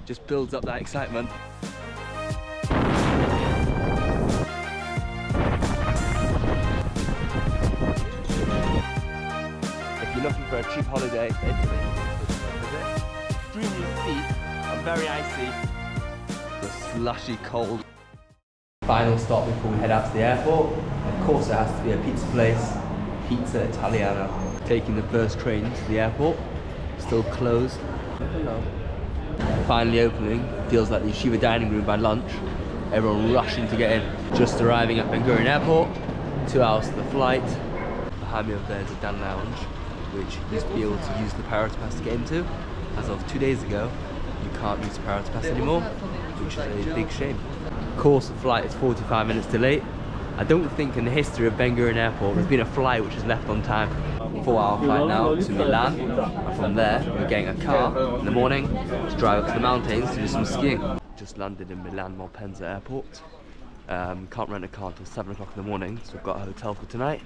just builds up that excitement. If you're looking for a cheap holiday, Italy. Extremely steep and very icy. The slushy cold. Final stop before we head out to the airport. Of course, it has to be a pizza place, Pizza Italiana. Taking the first train to the airport. Still closed. Hello. Finally opening. Feels like the Yeshiva dining room by lunch. Everyone rushing to get in. Just arriving at Ben Gurion Airport. 2 hours to the flight. Behind me over there is a Dan Lounge, which you used to be able to use the Priority Pass to get into. As of 2 days ago, you can't use the Priority Pass anymore, which is a big shame. Of course, the flight is 45 minutes delayed. I don't think in the history of Ben Gurion Airport there's been a flight which has left on time. 4-hour flight now to Milan, and from there we're getting a car in the morning to drive up to the mountains to do some skiing. Just landed in Milan Malpensa Airport. Can't rent a car until 7 o'clock in the morning, so we've got a hotel for tonight.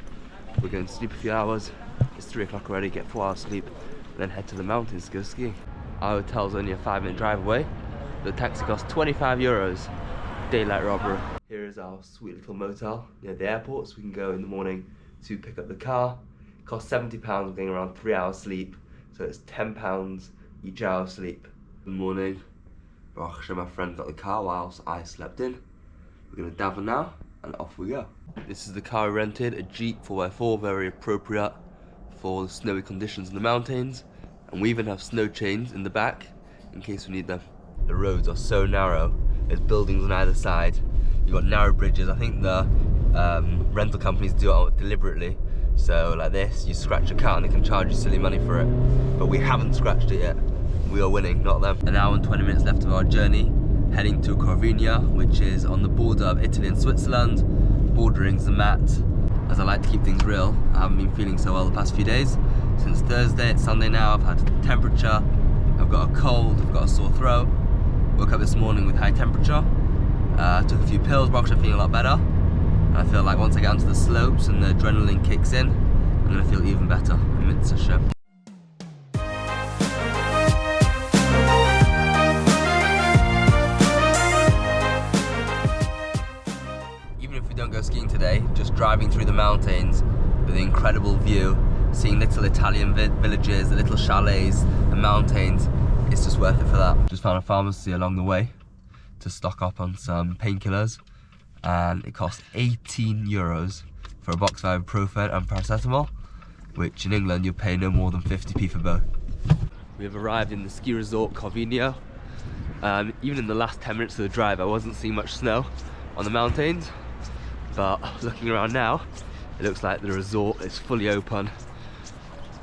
We're going to sleep a few hours. It's 3 o'clock already, get 4 hours sleep, and then head to the mountains to go skiing. Our hotel's only a 5-minute drive away. The taxi costs 25 euros. Daylight robbery. Here is our sweet little motel near the airport, so we can go in the morning to pick up the car. It costs £70, we're getting around 3 hours sleep, so it's £10 each hour of sleep. Good morning. Baruch Hashem, my friend got the car whilst I slept in. We're gonna daven now, and off we go. This is the car we rented, a Jeep 4x4, very appropriate for the snowy conditions in the mountains. And we even have snow chains in the back in case we need them. The roads are so narrow, there's buildings on either side. You've got narrow bridges. I think the rental companies do it deliberately. So like this, you scratch a car and they can charge you silly money for it. But we haven't scratched it yet. We are winning, not them. An hour and 20 minutes left of our journey, heading to Corvigna, which is on the border of Italy and Switzerland, bordering Zermatt. As I like to keep things real, I haven't been feeling so well the past few days. Since Thursday, it's Sunday now, I've had temperature, I've got a cold, I've got a sore throat. Woke up this morning with high temperature, took a few pills, but I'm feeling a lot better. And I feel like once I get onto the slopes and the adrenaline kicks in, I'm gonna feel even better. It's a show. Even if we don't go skiing today, just driving through the mountains with an incredible view, seeing little Italian villages, the little chalets, the mountains, it's just worth it for that. Just found a pharmacy along the way to stock up on some painkillers, and it cost 18 euros for a box of ibuprofen and paracetamol, which in England you'll pay no more than 50p for both. We have arrived in the ski resort Corvigna. Even in the last 10 minutes of the drive I wasn't seeing much snow on the mountains, but looking around now it looks like the resort is fully open.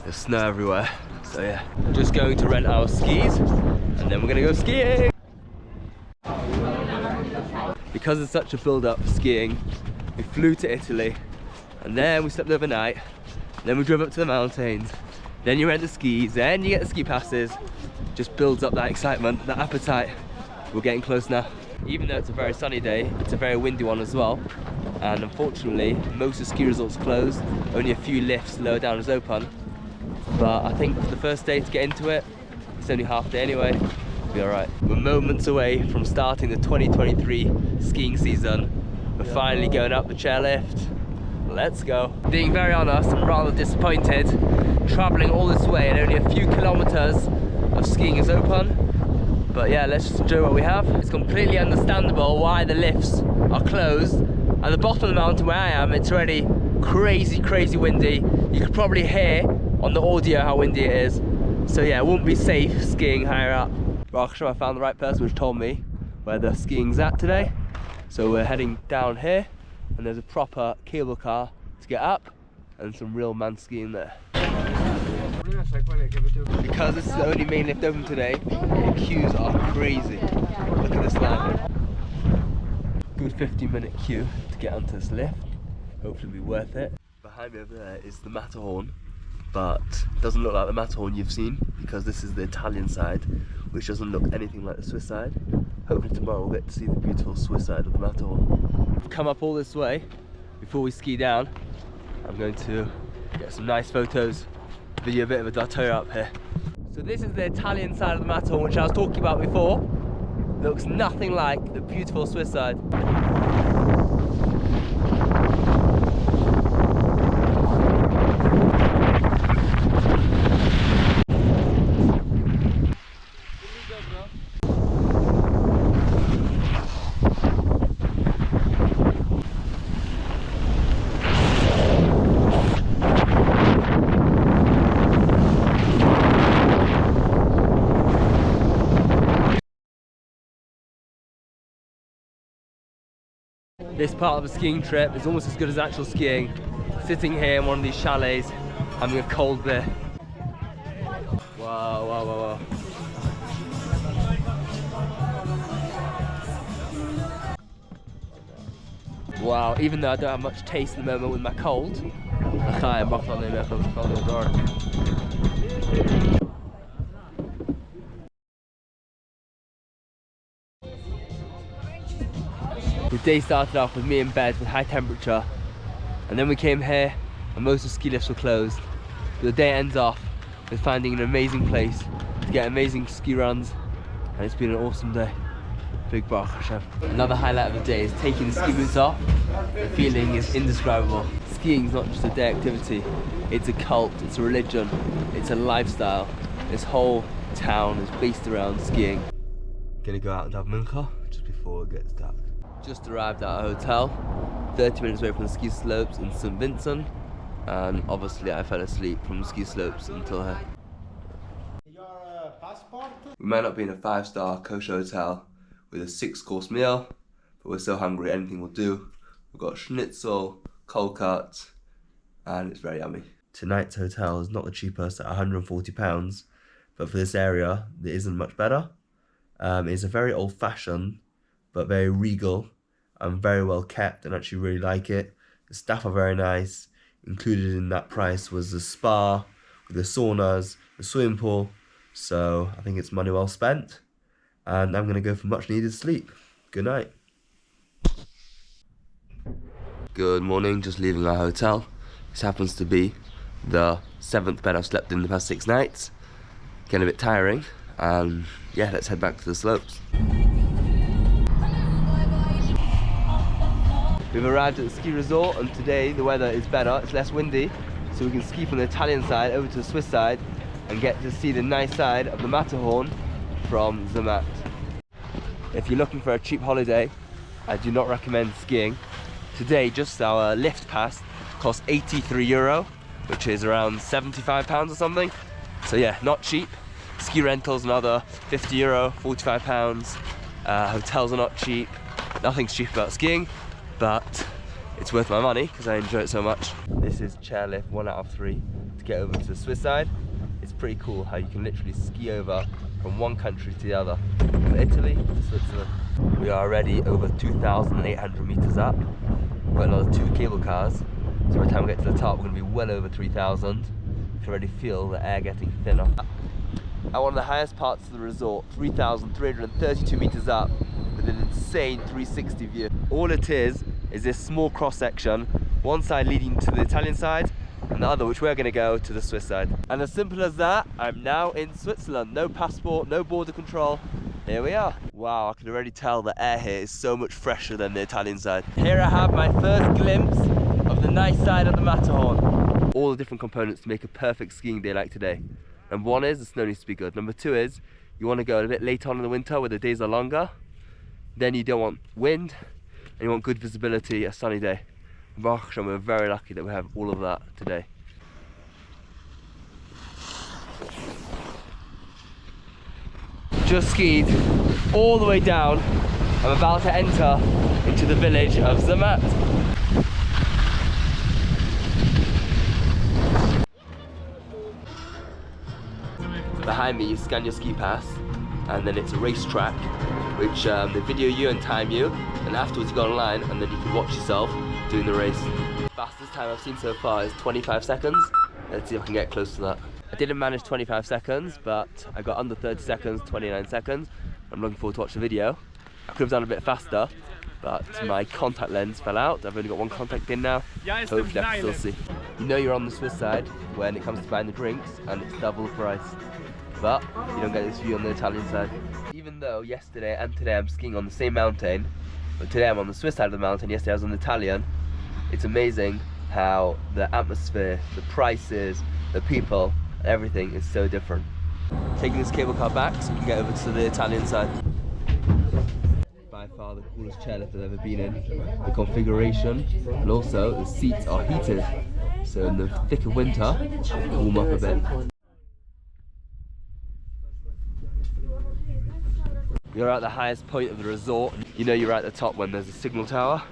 There's snow everywhere, so yeah. Just going to rent our skis and then we're gonna go skiing. Because there's such a build-up for skiing, we flew to Italy and then we slept overnight, then we drove up to the mountains, then you rent the skis, then you get the ski passes. Just builds up that excitement, that appetite. We're getting close now. Even though it's a very sunny day, it's a very windy one as well, and unfortunately most of the ski resorts are closed. Only a few lifts lower down is open, but I think for the first day to get into it, it's only half day anyway, we'll be alright. We're moments away from starting the 2023 skiing season. We're finally going up the chairlift. Let's go. Being very honest, I'm rather disappointed. Travelling all this way and only a few kilometers of skiing is open. But yeah, let's just enjoy what we have. It's completely understandable why the lifts are closed. At the bottom of the mountain where I am, it's already crazy, crazy windy. You could probably hear on the audio how windy it is. So yeah, it wouldn't be safe skiing higher up. Baruch Hashem, I found the right person which told me where the skiing's at today. So we're heading down here, and there's a proper cable car to get up, and some real man skiing there. Because this is the only main lift open today, the queues are crazy. Look at this line. Good 15-minute queue to get onto this lift. Hopefully it'll be worth it. Behind me over there is the Matterhorn, but it doesn't look like the Matterhorn you've seen because this is the Italian side, which doesn't look anything like the Swiss side. Hopefully tomorrow we'll get to see the beautiful Swiss side of the Matterhorn. We've come up all this way before we ski down. I'm going to get some nice photos, video a bit of a datura up here. So this is the Italian side of the Matterhorn, which I was talking about before. looks nothing like the beautiful Swiss side. This part of a skiing trip is almost as good as actual skiing. Sitting here in one of these chalets, having a cold beer. Wow, wow, wow, wow. Wow, even though I don't have much taste at the moment with my cold, the day started off with me in bed with high temperature, and then we came here and most of the ski lifts were closed. But the day ends off with finding an amazing place to get amazing ski runs, and it's been an awesome day. Big Baruch Hashem. Another highlight of the day is taking the ski boots off. The feeling is indescribable. Skiing is not just a day activity, it's a cult, it's a religion, it's a lifestyle. This whole town is based around skiing. Gonna go out and have mincha just before it gets dark. Just arrived at a hotel, 30 minutes away from the ski slopes in St. Vincent, and obviously I fell asleep from the ski slopes until here. Your passport? We might not be in a 5-star kosher hotel with a 6-course meal, but we're so hungry anything will do. We've got schnitzel, cold cuts, and it's very yummy. Tonight's hotel is not the cheapest at £140, but for this area, it isn't much better. It's a very old-fashioned, but very regal and very well kept, and actually really like it. The staff are very nice. Included in that price was the spa, with the saunas, the swimming pool, so I think it's money well spent. And I'm gonna go for much needed sleep. Good night. Good morning, just leaving our hotel. This happens to be the 7th bed I've slept in the past 6 nights. Getting a bit tiring, and yeah, let's head back to the slopes. We've arrived at the ski resort, and today the weather is better, it's less windy, so we can ski from the Italian side over to the Swiss side and get to see the nice side of the Matterhorn from Zermatt. If you're looking for a cheap holiday, I do not recommend skiing. Today, just our lift pass costs €83, which is around £75 or something. So yeah, not cheap. Ski rentals another €50, £45. Hotels are not cheap. Nothing's cheap about skiing, but it's worth my money because I enjoy it so much. This is chairlift 1 out of 3 to get over to the Swiss side. It's pretty cool how you can literally ski over from one country to the other, from Italy to Switzerland. We are already over 2,800 meters up. We've got another 2 cable cars, so by the time we get to the top we're going to be well over 3,000. You can already feel the air getting thinner. At one of the highest parts of the resort, 3,332 meters up, with an insane 360 view. All it is this small cross section, one side leading to the Italian side, and the other, which we're going to go to the Swiss side. And as simple as that, I'm now in Switzerland. No passport, no border control. Here we are. Wow, I can already tell the air here is so much fresher than the Italian side. Here I have my first glimpse of the nice side of the Matterhorn. All the different components to make a perfect skiing day like today. Number 1 is the snow needs to be good. Number 2 is you want to go a bit late on in the winter where the days are longer. Then you don't want wind, and you want good visibility, a sunny day. Baruch Hashem, we're very lucky that we have all of that today. Just skied all the way down. I'm about to enter into the village of Zermatt. Behind me you scan your ski pass, and then it's a racetrack which they video you and time you, and afterwards you go online and then you can watch yourself doing the race. The fastest time I've seen so far is 25 seconds. Let's see if I can get close to that. I didn't manage 25 seconds, but I got under 30 seconds, 29 seconds. I'm looking forward to watch the video. I could have done a bit faster, but my contact lens fell out. I've only got one contact in now. Hopefully I can still see. You know you're on the Swiss side when it comes to buying the drinks, and it's double the price. But you don't get this view on the Italian side. Even even though yesterday and today I'm skiing on the same mountain, but today I'm on the Swiss side of the mountain, yesterday I was on the Italian, it's amazing how the atmosphere, the prices, the people, everything is so different. Taking this cable car back so we can get over to the Italian side. By far the coolest chairlift I've ever been in. The configuration, and also the seats are heated, so in the thick of winter, it'll warm up a bit. You're at the highest point of the resort. You know you're at the top when there's a signal tower.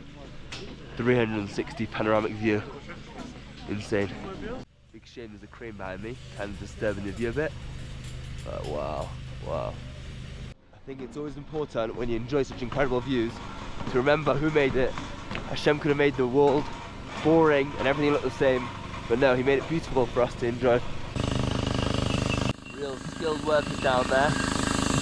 360 panoramic view. Insane. Big shame there's a crane behind me, kind of disturbing the view a bit. But wow, wow. I think it's always important when you enjoy such incredible views to remember who made it. Hashem could have made the world boring and everything looked the same, but no, he made it beautiful for us to enjoy. Real skilled workers down there.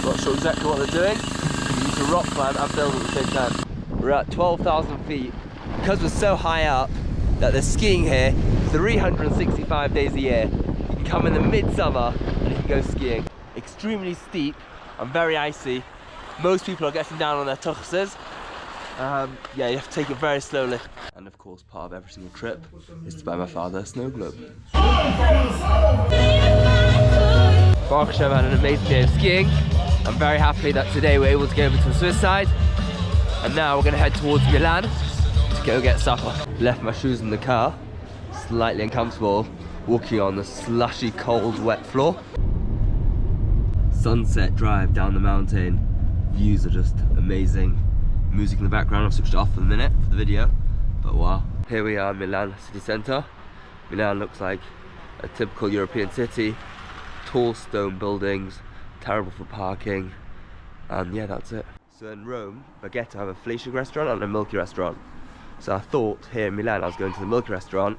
Not sure exactly what they're doing. You need to rock climb and build at the same time. We're at 12,000 feet. Because we're so high up that they're skiing here 365 days a year. You can come in the midsummer and you can go skiing. Extremely steep and very icy. Most people are getting down on their tuchses. Yeah, you have to take it very slowly. And of course, part of every single trip is to buy my father a snow globe. Baruch Hashem had an amazing day of skiing. I'm very happy that today we're able to go over to the Swiss side. And now we're going to head towards Milan to go get supper. Left my shoes in the car, slightly uncomfortable, walking on the slushy, cold, wet floor. Sunset drive down the mountain. Views are just amazing. Music in the background, I've switched it off for the minute for the video. But wow. Here we are in Milan city centre. Milan looks like a typical European city. Tall stone buildings, terrible for parking, and yeah, that's it. So in Rome, baguette have a fleshig restaurant and a milky restaurant. So I thought here in Milan I was going to the milky restaurant.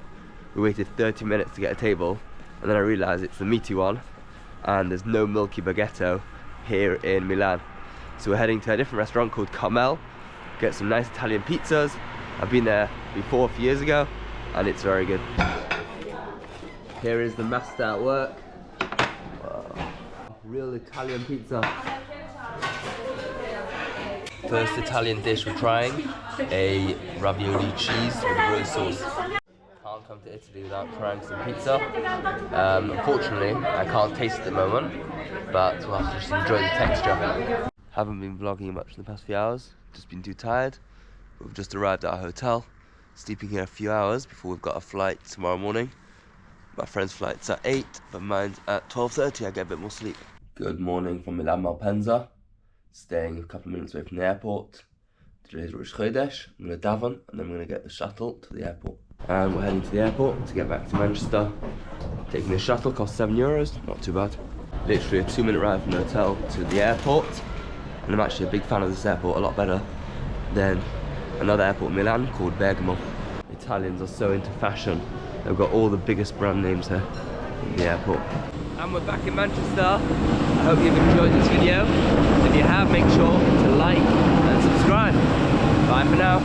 We waited 30 minutes to get a table, and then I realised it's the meaty one, and there's no milky baguette here in Milan. So we're heading to a different restaurant called Carmel, get some nice Italian pizzas. I've been there before a few years ago, and it's very good. Here is the master at work. Wow. Real Italian pizza. First Italian dish we're trying, a ravioli cheese with rose sauce. Can't come to Italy without trying some pizza. Unfortunately, I can't taste it at the moment, but we'll have to just enjoy the texture. Haven't been vlogging much in the past few hours, just been too tired. We've just arrived at our hotel, sleeping here a few hours before we've got a flight tomorrow morning. My friend's flight's at 8, but mine's at 12:30, I get a bit more sleep. Good morning from Milan Malpensa. Staying a couple of minutes away from the airport. Today's Rosh Chodesh. I'm going to daven and then I'm going to get the shuttle to the airport. And we're heading to the airport to get back to Manchester. Taking the shuttle costs €7, not too bad. Literally a 2-minute ride from the hotel to the airport. And I'm actually a big fan of this airport, a lot better than another airport in Milan called Bergamo. Italians are so into fashion. They've got all the biggest brand names here in the airport. And we're back in Manchester. I hope you've enjoyed this video. If you have, make sure to like and subscribe. Bye for now.